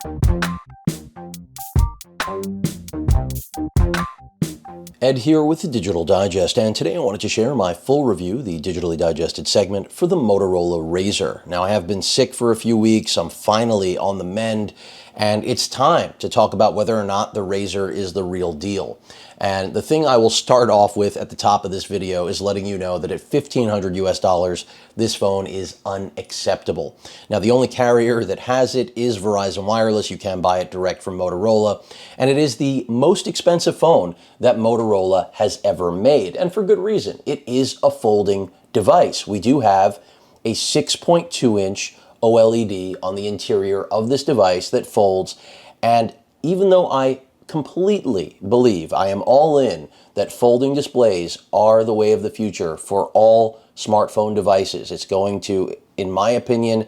Ed here with the Digital Digest, and today I wanted to share my full review, the digitally digested segment for the Motorola Razr. Now, I have been sick for a few weeks. I'm finally on the mend, and it's time to talk about whether or not the Razr is the real deal. And the thing I will start off with at the top of this video is letting you know that at $1,500 US, this phone is unacceptable. Now, the only carrier that has it is Verizon Wireless. You can buy it direct from Motorola, and it is the most expensive phone that Motorola has ever made, and for good reason. It is a folding device. We do have a 6.2-inch OLED on the interior of this device that folds, and even though I completely believe, I am all in, that folding displays are the way of the future for all smartphone devices. It's going to, in my opinion,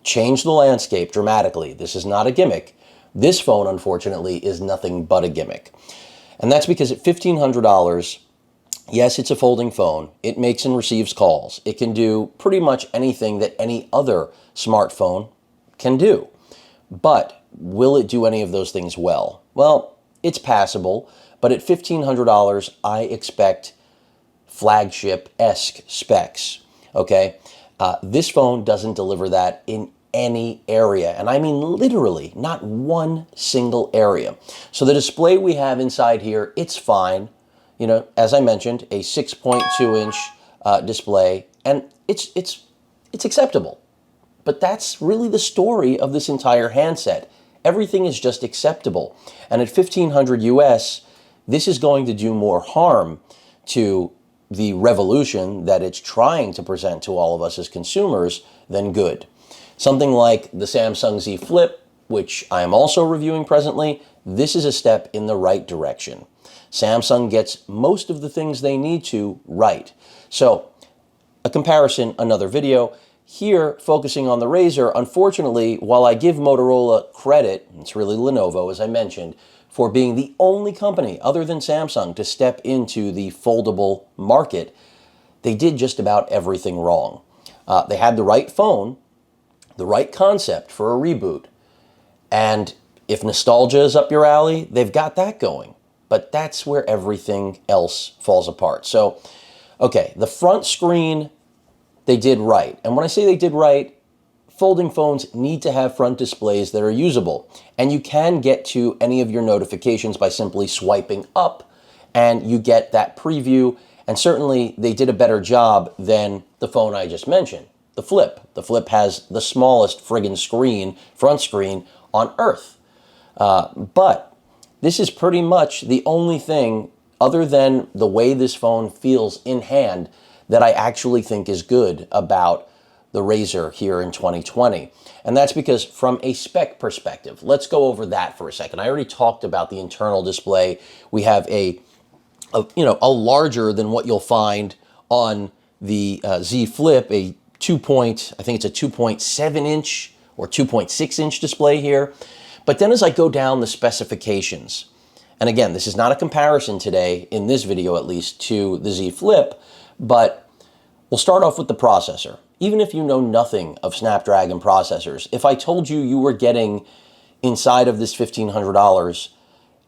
change the landscape dramatically. This is not a gimmick. This phone, unfortunately, is nothing but a gimmick. And that's because at $1,500, yes, it's a folding phone. It makes and receives calls. It can do pretty much anything that any other smartphone can do. But will it do any of those things well? Well, it's passable, but at $1,500, I expect flagship-esque specs, okay? This phone doesn't deliver that in any area, and I mean literally not one single area. So the display we have inside here, it's fine. You know, as I mentioned, a 6.2-inch display, and it's acceptable. But that's really the story of this entire handset. Everything is just acceptable. And at $1,500 US, this is going to do more harm to the revolution that it's trying to present to all of us as consumers than good. Something like the Samsung Z Flip, which I am also reviewing presently, this is a step in the right direction. Samsung gets most of the things they need to right. So, a comparison, another video. Here, focusing on the Razr, unfortunately, while I give Motorola credit, it's really Lenovo, as I mentioned, for being the only company other than Samsung to step into the foldable market, they did just about everything wrong. They had the right phone, the right concept for a reboot, and if nostalgia is up your alley, they've got that going. But that's where everything else falls apart. So, okay, the front screen, they did right. And when I say they did right, folding phones need to have front displays that are usable. And you can get to any of your notifications by simply swiping up, and you get that preview. And certainly they did a better job than the phone I just mentioned, the Flip. The Flip has the smallest friggin' screen, front screen, on Earth. But this is pretty much the only thing, other than the way this phone feels in hand, that I actually think is good about the Razr here in 2020. And that's because from a spec perspective, let's go over that for a second. I already talked about the internal display. We have a larger than what you'll find on the Z Flip, I think it's a 2.7-inch or 2.6-inch display here. But then as I go down the specifications, and again, this is not a comparison today, in this video at least, to the Z Flip, but we'll start off with the processor. Even if you know nothing of Snapdragon processors, if I told you were getting inside of this $1,500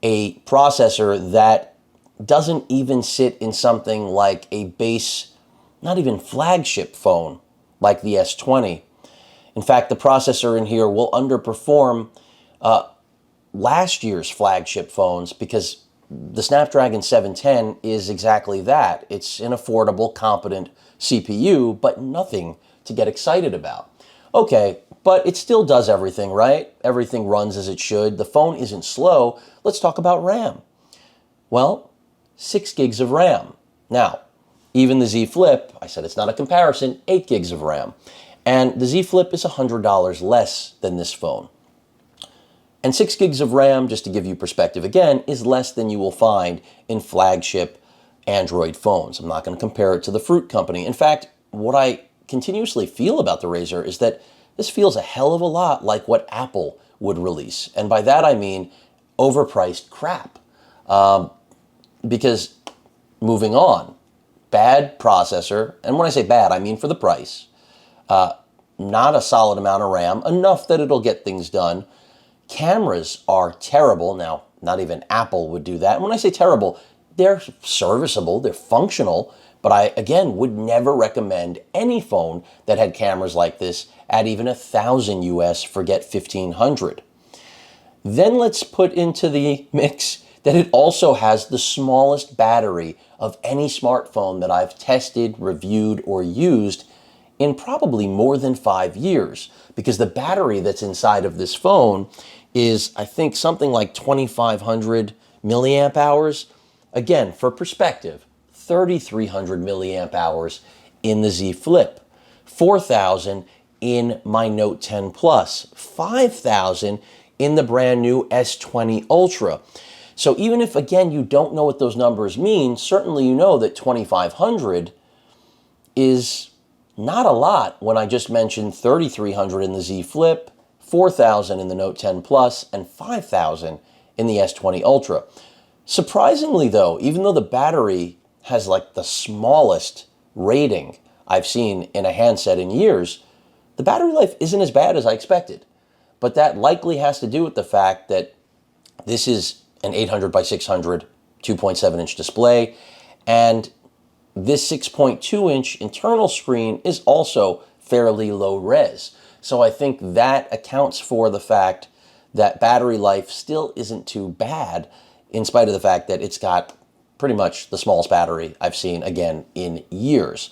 a processor that doesn't even sit in something like a base, not even flagship phone like the S20. In fact, the processor in here will underperform last year's flagship phones because the Snapdragon 710 is exactly that. It's an affordable, competent CPU, but nothing to get excited about. Okay, but it still does everything, right? Everything runs as it should. The phone isn't slow. Let's talk about RAM. Well, 6 gigs of RAM. Now, even the Z Flip, I said it's not a comparison, 8 gigs of RAM. And the Z Flip is $100 less than this phone. And 6 gigs of RAM, just to give you perspective again, is less than you will find in flagship Android phones. I'm not going to compare it to the Fruit Company. In fact, what I continuously feel about the Razr is that this feels a hell of a lot like what Apple would release. And by that I mean overpriced crap. Because moving on, bad processor, and when I say bad, I mean for the price. Not a solid amount of RAM, enough that it'll get things done. Cameras are terrible. Now, not even Apple would do that. And when I say terrible, they're serviceable, they're functional, but I, again, would never recommend any phone that had cameras like this at even 1,000 US, forget 1,500. Then let's put into the mix that it also has the smallest battery of any smartphone that I've tested, reviewed, or used in probably more than 5 years, because the battery that's inside of this phone is, I think, something like 2,500 milliamp hours. Again, for perspective, 3,300 milliamp hours in the Z Flip, 4,000 in my Note 10 Plus, 5,000 in the brand new S20 Ultra. So even if, again, you don't know what those numbers mean, certainly you know that 2,500 is not a lot when I just mentioned 3,300 in the Z Flip, 4,000 in the Note 10 Plus, and 5,000 in the S20 Ultra. Surprisingly though, even though the battery has like the smallest rating I've seen in a handset in years, the battery life isn't as bad as I expected. But that likely has to do with the fact that this is an 800 by 600 2.7-inch display, and this 6.2-inch internal screen is also fairly low res. So I think that accounts for the fact that battery life still isn't too bad, in spite of the fact that it's got pretty much the smallest battery I've seen, again, in years.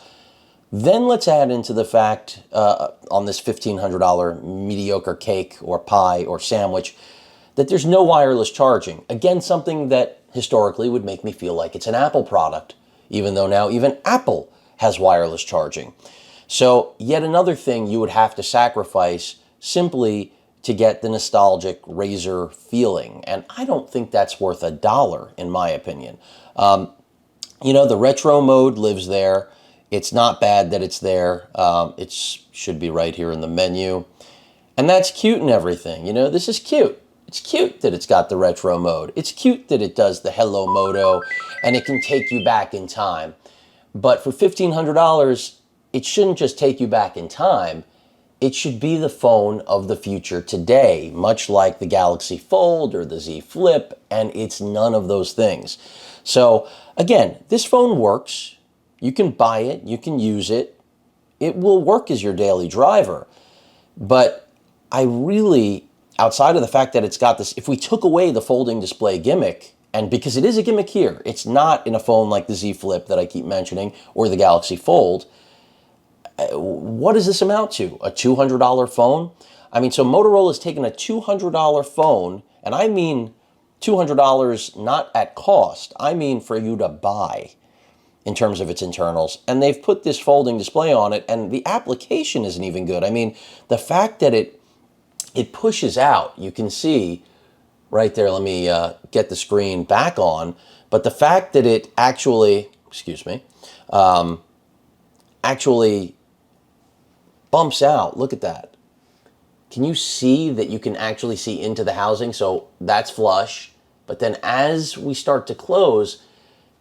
Then let's add into the fact on this $1,500 mediocre cake or pie or sandwich that there's no wireless charging. Again, something that historically would make me feel like it's an Apple product, even though now even Apple has wireless charging. So yet another thing you would have to sacrifice simply to get the nostalgic Razr feeling. And I don't think that's worth $1, in my opinion. You know, the retro mode lives there. It's not bad that it's there. It should be right here in the menu. And that's cute and everything. You know, this is cute. It's cute that it's got the retro mode. It's cute that it does the Hello Moto and it can take you back in time. But for $1,500, it shouldn't just take you back in time. It should be the phone of the future today, much like the Galaxy Fold or the Z Flip, and it's none of those things. So again, this phone works. You can buy it, you can use it. It will work as your daily driver. But I really, outside of the fact that it's got this, if we took away the folding display gimmick, and because it is a gimmick here, it's not in a phone like the Z Flip that I keep mentioning or the Galaxy Fold, what does this amount to? A $200 phone? I mean, so Motorola's taken a $200 phone, and I mean $200 not at cost, I mean for you to buy in terms of its internals, and they've put this folding display on it, and the application isn't even good. I mean, the fact that it pushes out, you can see right there, let me get the screen back on, but the fact that it actually, excuse me, actually bumps out, look at that. Can you see that you can actually see into the housing? So that's flush, but then as we start to close,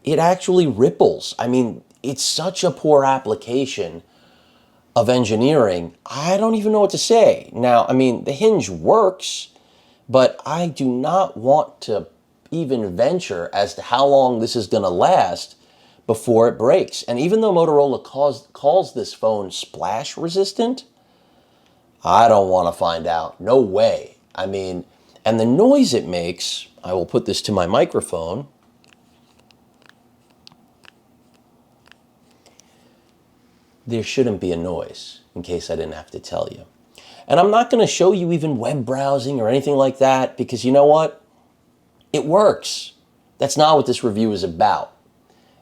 it actually ripples. I mean, it's such a poor application of engineering. I don't even know what to say. Now, I mean, the hinge works, but I do not want to even venture as to how long this is going to last before it breaks. And even though Motorola calls this phone splash resistant, I don't want to find out. No way. I mean, and the noise it makes, I will put this to my microphone. There shouldn't be a noise, in case I didn't have to tell you. And I'm not going to show you even web browsing or anything like that, because you know what? It works. That's not what this review is about.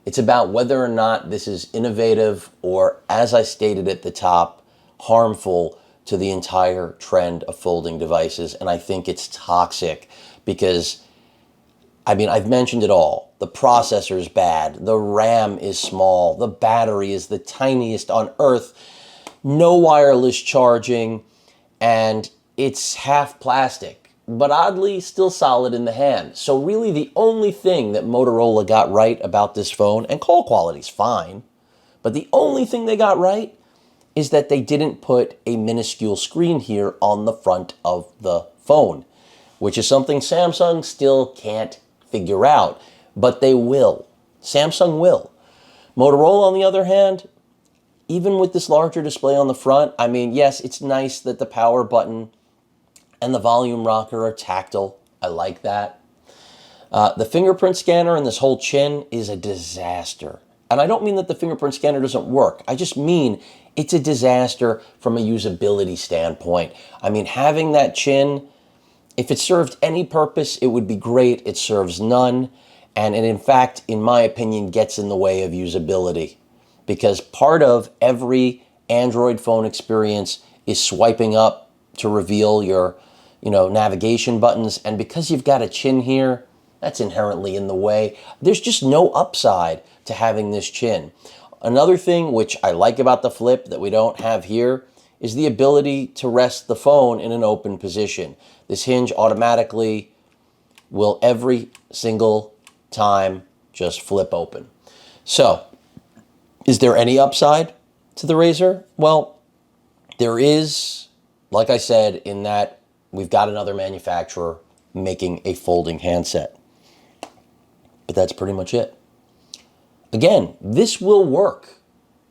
It's about whether or not this is innovative or, as I stated at the top, harmful to the entire trend of folding devices. And I think it's toxic because, I mean, I've mentioned it all. The processor's bad. The RAM is small. The battery is the tiniest on earth. No wireless charging. And it's half plastic, but oddly still solid in the hand. So really the only thing that Motorola got right about this phone, and call quality's fine, but the only thing they got right is that they didn't put a minuscule screen here on the front of the phone. which is something Samsung still can't figure out, but they will. Samsung will. Motorola, on the other hand, even with this larger display on the front, I mean, yes, it's nice that the power button and the volume rocker are tactile. I like that. The fingerprint scanner and this whole chin is a disaster. And I don't mean that the fingerprint scanner doesn't work. I just mean it's a disaster from a usability standpoint. I mean, having that chin, if it served any purpose, it would be great. It serves none. And it, in fact, in my opinion, gets in the way of usability. Because part of every Android phone experience is swiping up to reveal your, navigation buttons. And because you've got a chin here, that's inherently in the way. There's just no upside to having this chin. Another thing which I like about the Flip that we don't have here is the ability to rest the phone in an open position. This hinge automatically will every single time just flip open. So, is there any upside to the Razr? Well, there is, like I said, in that we've got another manufacturer making a folding handset. But that's pretty much it. Again, this will work.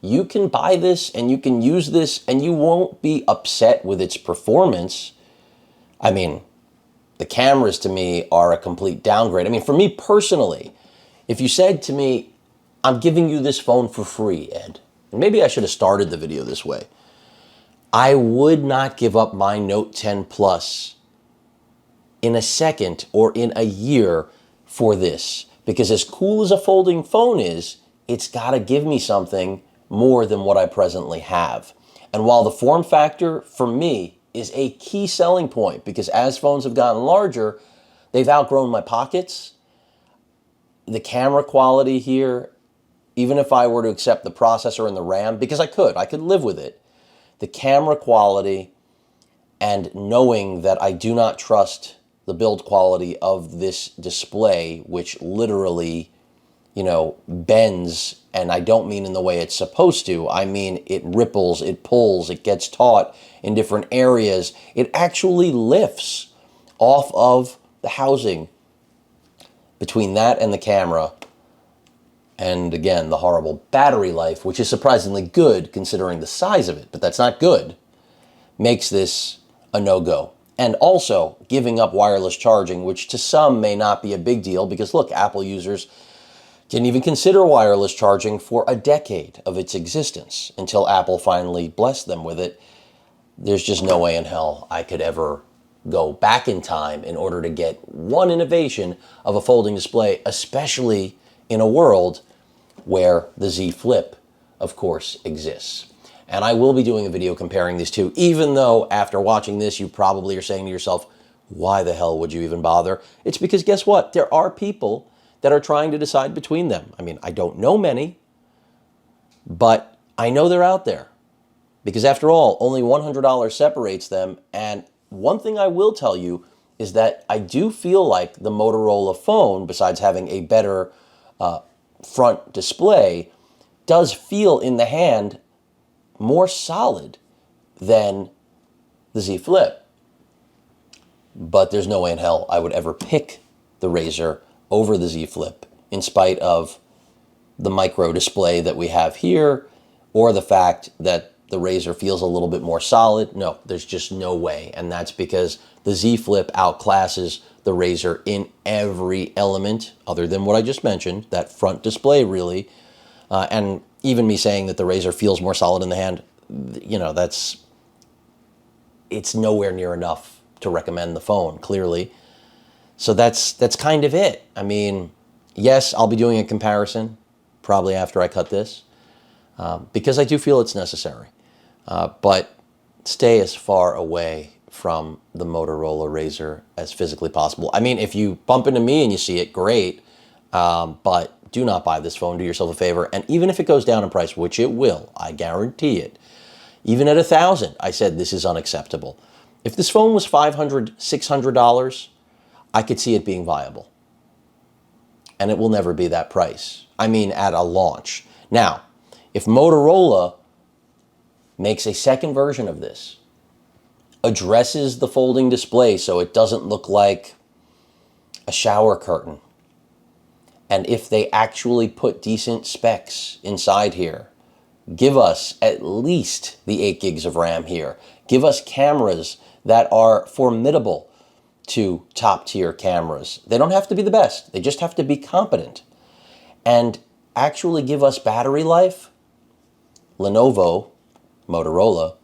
You can buy this and you can use this and you won't be upset with its performance. I mean, the cameras to me are a complete downgrade. I mean, for me personally, if you said to me, I'm giving you this phone for free, Ed, and maybe I should have started the video this way, I would not give up my Note 10 Plus in a second or in a year for this. Because as cool as a folding phone is, it's got to give me something more than what I presently have. And while the form factor, for me, is a key selling point, because as phones have gotten larger, they've outgrown my pockets. The camera quality here, even if I were to accept the processor and the RAM, because I could live with it. The camera quality and knowing that I do not trust the build quality of this display, which literally, bends, and I don't mean in the way it's supposed to. I mean, it ripples, it pulls, it gets taut in different areas. It actually lifts off of the housing between that and the camera. And again, the horrible battery life, which is surprisingly good considering the size of it, but that's not good, makes this a no-go. And also giving up wireless charging, which to some may not be a big deal because look, Apple users didn't even consider wireless charging for a decade of its existence until Apple finally blessed them with it. There's just no way in hell I could ever go back in time in order to get one innovation of a folding display, especially in a world where the Z Flip, of course, exists. And I will be doing a video comparing these two, even though after watching this, you probably are saying to yourself, why the hell would you even bother? It's because guess what? There are people that are trying to decide between them. I mean, I don't know many, but I know they're out there. Because after all, only $100 separates them. And one thing I will tell you is that I do feel like the Motorola phone, besides having a better front display, does feel in the hand more solid than the Z Flip. But there's no way in hell I would ever pick the Razr over the Z Flip in spite of the micro display that we have here or the fact that the Razr feels a little bit more solid. No, there's just no way. And that's because the Z Flip outclasses the Razr in every element other than what I just mentioned, that front display really. And even me saying that the Razr feels more solid in the hand, it's nowhere near enough to recommend the phone, clearly. So that's kind of it. I mean, yes, I'll be doing a comparison probably after I cut this because I do feel it's necessary. But stay as far away from the Motorola Razr as physically possible. I mean, if you bump into me and you see it, great. But do not buy this phone. Do yourself a favor. And even if it goes down in price, which it will, I guarantee it, even at $1,000, I said this is unacceptable. If this phone was $500, $600, I could see it being viable. And it will never be that price. I mean, at a launch. Now, if Motorola makes a second version of this, addresses the folding display so it doesn't look like a shower curtain. And if they actually put decent specs inside here, give us at least the 8 gigs of RAM here. Give us cameras that are formidable to top tier cameras. They don't have to be the best. They just have to be competent. And actually give us battery life. Lenovo, Motorola,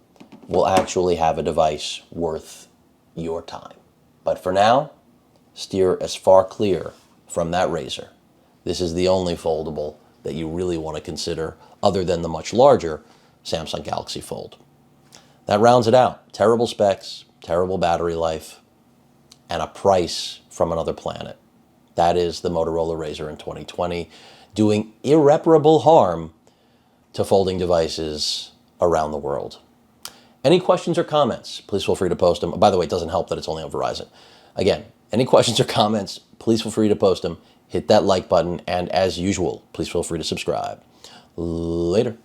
will actually have a device worth your time. But for now, steer as far clear from that Razr. This is the only foldable that you really want to consider other than the much larger Samsung Galaxy Fold. That rounds it out. Terrible specs, terrible battery life, and a price from another planet. That is the Motorola Razr in 2020, doing irreparable harm to folding devices around the world. Any questions or comments, please feel free to post them. By the way, it doesn't help that it's only on Verizon. Again, any questions or comments, please feel free to post them. Hit that like button, and as usual, please feel free to subscribe. Later.